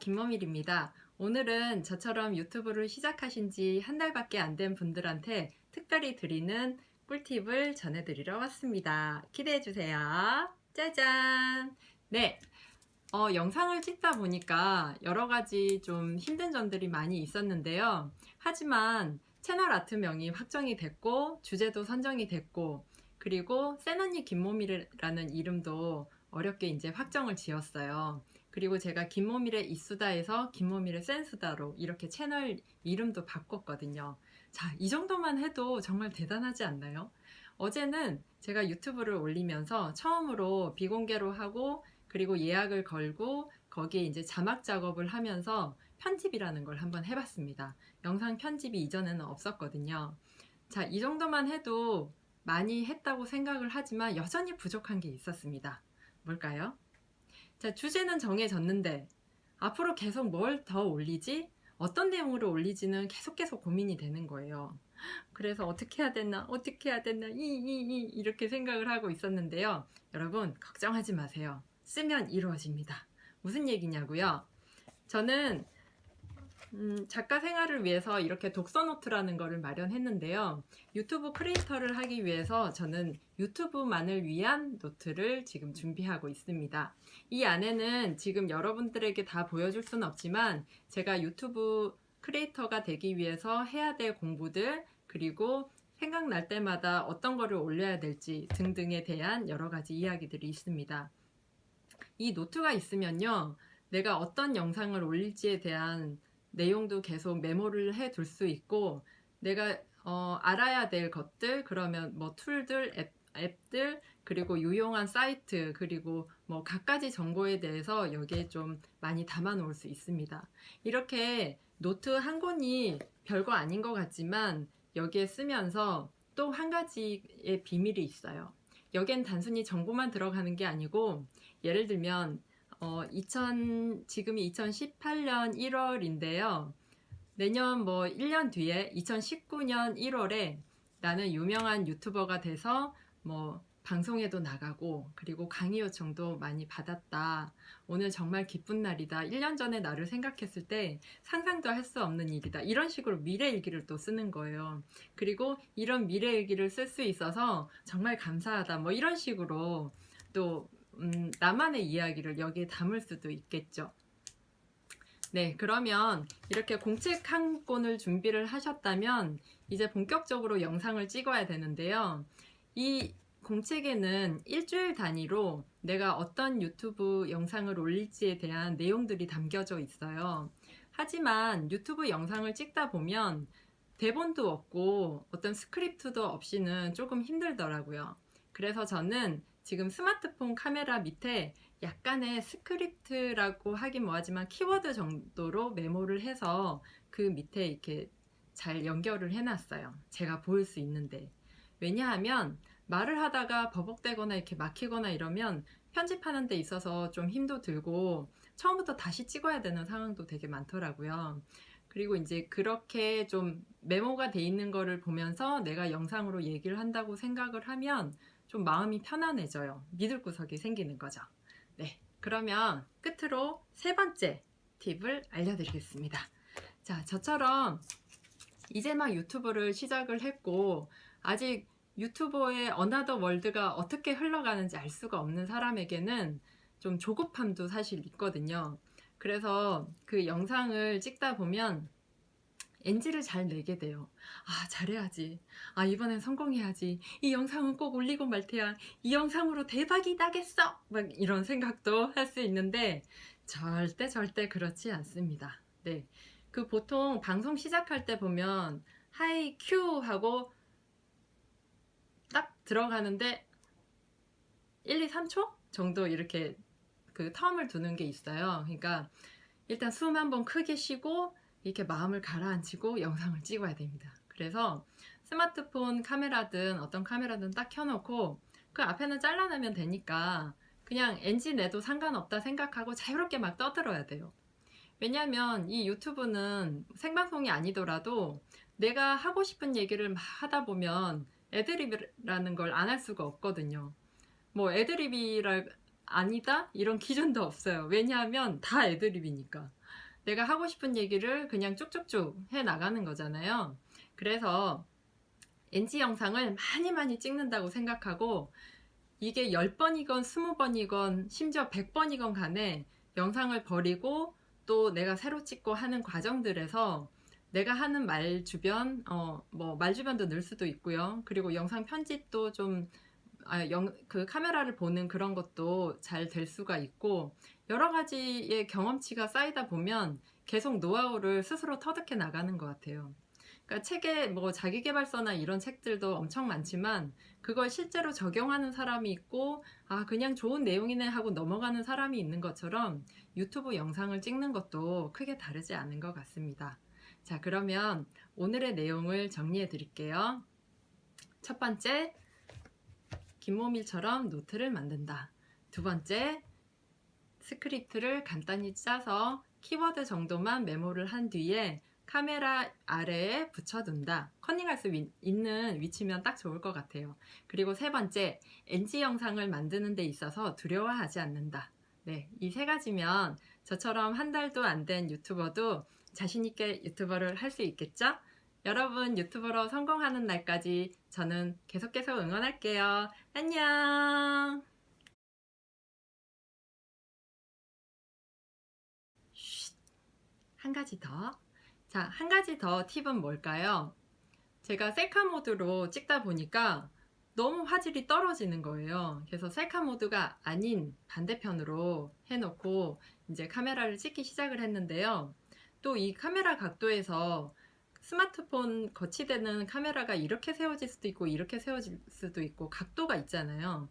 김모밀입니다. 오늘은 저처럼 유튜브를 시작하신 지 한 달밖에 안 된 분들한테 특별히 드리는 꿀팁을 전해드리러 왔습니다. 기대해주세요. 짜잔! 네, 영상을 찍다 보니까 여러 가지 좀 힘든 점들이 많이 있었는데요. 하지만 채널 아트명이 확정이 됐고, 주제도 선정이 됐고, 그리고 센언니 김모밀이라는 이름도 어렵게 이제 확정을 지었어요. 그리고 제가 김모밀의 이수다에서 김모밀의 센수다로 이렇게 채널 이름도 바꿨거든요. 자, 이 정도만 해도 정말 대단하지 않나요? 어제는 제가 유튜브를 올리면서 처음으로 비공개로 하고 그리고 예약을 걸고 거기에 이제 자막 작업을 하면서 편집이라는 걸 한번 해봤습니다. 영상 편집이 이전에는 없었거든요. 자, 이 정도만 해도 많이 했다고 생각을 하지만 여전히 부족한 게 있었습니다. 뭘까요? 자, 주제는 정해졌는데 앞으로 계속 뭘 더 올리지? 어떤 내용으로 올리지는 계속 고민이 되는 거예요. 그래서 어떻게 해야 되나 이렇게 생각을 하고 있었는데요. 여러분 걱정하지 마세요. 쓰면 이루어집니다. 무슨 얘기냐고요? 저는 작가 생활을 위해서 이렇게 독서노트라는 거를 마련했는데요. 유튜브 크리에이터를 하기 위해서 저는 유튜브만을 위한 노트를 지금 준비하고 있습니다. 이 안에는 지금 여러분들에게 다 보여줄 수는 없지만 제가 유튜브 크리에이터가 되기 위해서 해야 될 공부들, 그리고 생각날 때마다 어떤 거를 올려야 될지 등등에 대한 여러 가지 이야기들이 있습니다. 이 노트가 있으면요, 내가 어떤 영상을 올릴지에 대한 내용도 계속 메모를 해 둘 수 있고, 내가 알아야 될 것들, 그러면 뭐 툴들, 앱들, 그리고 유용한 사이트, 그리고 뭐 갖가지 정보에 대해서 여기에 좀 많이 담아 놓을 수 있습니다. 이렇게 노트 한 권이 별거 아닌 것 같지만 여기에 쓰면서 또 한 가지의 비밀이 있어요. 여기엔 단순히 정보만 들어가는 게 아니고, 예를 들면 지금이 2018년 1월인데요. 내년 뭐 1년 뒤에 2019년 1월에 나는 유명한 유튜버가 돼서 뭐 방송에도 나가고 그리고 강의 요청도 많이 받았다. 오늘 정말 기쁜 날이다. 1년 전에 나를 생각했을 때 상상도 할 수 없는 일이다. 이런 식으로 미래일기를 또 쓰는 거예요. 그리고 이런 미래일기를 쓸 수 있어서 정말 감사하다. 뭐 이런 식으로 또 나만의 이야기를 여기에 담을 수도 있겠죠. 네, 그러면 이렇게 공책 한 권을 준비를 하셨다면 이제 본격적으로 영상을 찍어야 되는데요. 이 공책에는 일주일 단위로 내가 어떤 유튜브 영상을 올릴지에 대한 내용들이 담겨져 있어요. 하지만 유튜브 영상을 찍다 보면 대본도 없고 어떤 스크립트도 없이는 조금 힘들더라고요. 그래서 저는 지금 스마트폰 카메라 밑에 약간의 스크립트라고 하긴 뭐하지만 키워드 정도로 메모를 해서 그 밑에 이렇게 잘 연결을 해놨어요. 제가 보일 수 있는데. 왜냐하면 말을 하다가 버벅대거나 이렇게 막히거나 이러면 편집하는 데 있어서 좀 힘도 들고 처음부터 다시 찍어야 되는 상황도 되게 많더라고요. 그리고 이제 그렇게 좀 메모가 돼 있는 거를 보면서 내가 영상으로 얘기를 한다고 생각을 하면 좀 마음이 편안해져요. 믿을 구석이 생기는 거죠. 네, 그러면 끝으로 세 번째 팁을 알려드리겠습니다. 자, 저처럼 이제 막 유튜브를 시작을 했고 아직 유튜버의 어나더 월드가 어떻게 흘러가는지 알 수가 없는 사람에게는 좀 조급함도 사실 있거든요. 그래서 그 영상을 찍다 보면 NG를 잘 내게 돼요. 아, 잘해야지. 아, 이번엔 성공해야지. 이 영상은 꼭 올리고 말 테야. 이 영상으로 대박이 나겠어. 막 이런 생각도 할 수 있는데 절대 그렇지 않습니다. 네. 그 보통 방송 시작할 때 보면 하이 큐 하고 딱 들어가는데 1, 2, 3초 정도 이렇게 그 텀을 두는 게 있어요. 그러니까 일단 숨 한번 크게 쉬고 이렇게 마음을 가라앉히고 영상을 찍어야 됩니다. 그래서 스마트폰 카메라든 어떤 카메라든 딱 켜놓고 그 앞에는 잘라내면 되니까 그냥 NG 내도 상관없다 생각하고 자유롭게 막 떠들어야 돼요. 왜냐면 이 유튜브는 생방송이 아니더라도 내가 하고 싶은 얘기를 막 하다 보면 애드립이라는 걸 안 할 수가 없거든요. 뭐 애드립이라 아니다? 이런 기준도 없어요. 왜냐하면 다 애드립이니까. 내가 하고 싶은 얘기를 그냥 쭉쭉쭉 해 나가는 거잖아요. 그래서 NG 영상을 많이 찍는다고 생각하고 이게 10번이건 20번이건 심지어 100번이건 간에 영상을 버리고 또 내가 새로 찍고 하는 과정들에서 내가 하는 말 주변, 말 주변도 늘 수도 있고요. 그리고 영상 편집도 좀, 그 카메라를 보는 그런 것도 잘 될 수가 있고, 여러 가지의 경험치가 쌓이다 보면 계속 노하우를 스스로 터득해 나가는 것 같아요. 그러니까 책에 뭐 자기계발서나 이런 책들도 엄청 많지만 그걸 실제로 적용하는 사람이 있고 그냥 좋은 내용이네 하고 넘어가는 사람이 있는 것처럼 유튜브 영상을 찍는 것도 크게 다르지 않은 것 같습니다. 자, 그러면 오늘의 내용을 정리해 드릴게요. 첫 번째, 김모밀처럼 노트를 만든다. 두 번째, 스크립트를 간단히 짜서 키워드 정도만 메모를 한 뒤에 카메라 아래에 붙여둔다. 커닝할 수 있는 위치면 딱 좋을 것 같아요. 그리고 세 번째, NG 영상을 만드는 데 있어서 두려워하지 않는다. 네, 이 세 가지면 저처럼 한 달도 안 된 유튜버도 자신있게 유튜버를 할 수 있겠죠? 여러분 유튜버로 성공하는 날까지 저는 계속해서 응원할게요. 안녕! 한 가지 더. 자, 한 가지 더 팁은 뭘까요? 제가 셀카 모드로 찍다 보니까 너무 화질이 떨어지는 거예요. 그래서 셀카 모드가 아닌 반대편으로 해놓고 이제 카메라를 찍기 시작을 했는데요. 또 이 카메라 각도에서 스마트폰 거치대는 카메라가 이렇게 세워질 수도 있고 이렇게 세워질 수도 있고 각도가 있잖아요.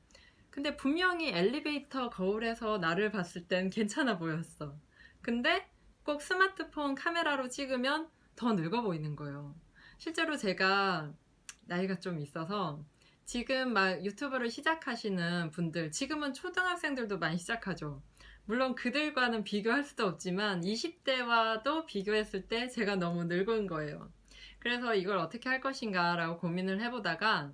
근데 분명히 엘리베이터 거울에서 나를 봤을 땐 괜찮아 보였어. 근데 꼭 스마트폰 카메라로 찍으면 더 늙어 보이는 거예요. 실제로 제가 나이가 좀 있어서 지금 막 유튜브를 시작하시는 분들, 지금은 초등학생들도 많이 시작하죠. 물론 그들과는 비교할 수도 없지만 20대와도 비교했을 때 제가 너무 늙은 거예요. 그래서 이걸 어떻게 할 것인가 라고 고민을 해보다가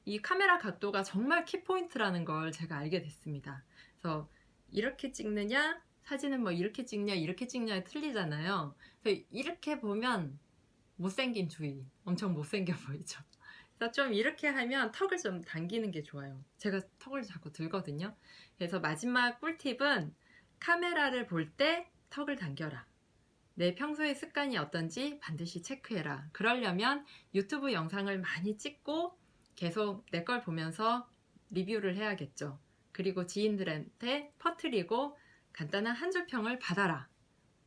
이 카메라 각도가 정말 키포인트라는 걸 제가 알게 됐습니다. 그래서 이렇게 찍느냐, 사진은 뭐 이렇게 찍냐, 이렇게 찍냐에 틀리잖아요. 그래서 이렇게 보면 못생긴 주의, 엄청 못생겨 보이죠. 그래서 좀 이렇게 하면 턱을 좀 당기는 게 좋아요. 제가 턱을 자꾸 들거든요. 그래서 마지막 꿀팁은 카메라를 볼 때 턱을 당겨라. 내 평소의 습관이 어떤지 반드시 체크해라. 그러려면 유튜브 영상을 많이 찍고 계속 내 걸 보면서 리뷰를 해야겠죠. 그리고 지인들한테 퍼뜨리고 간단한 한 줄 평을 받아라.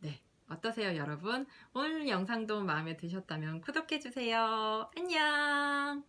네, 어떠세요 여러분? 오늘 영상도 마음에 드셨다면 구독해주세요. 안녕!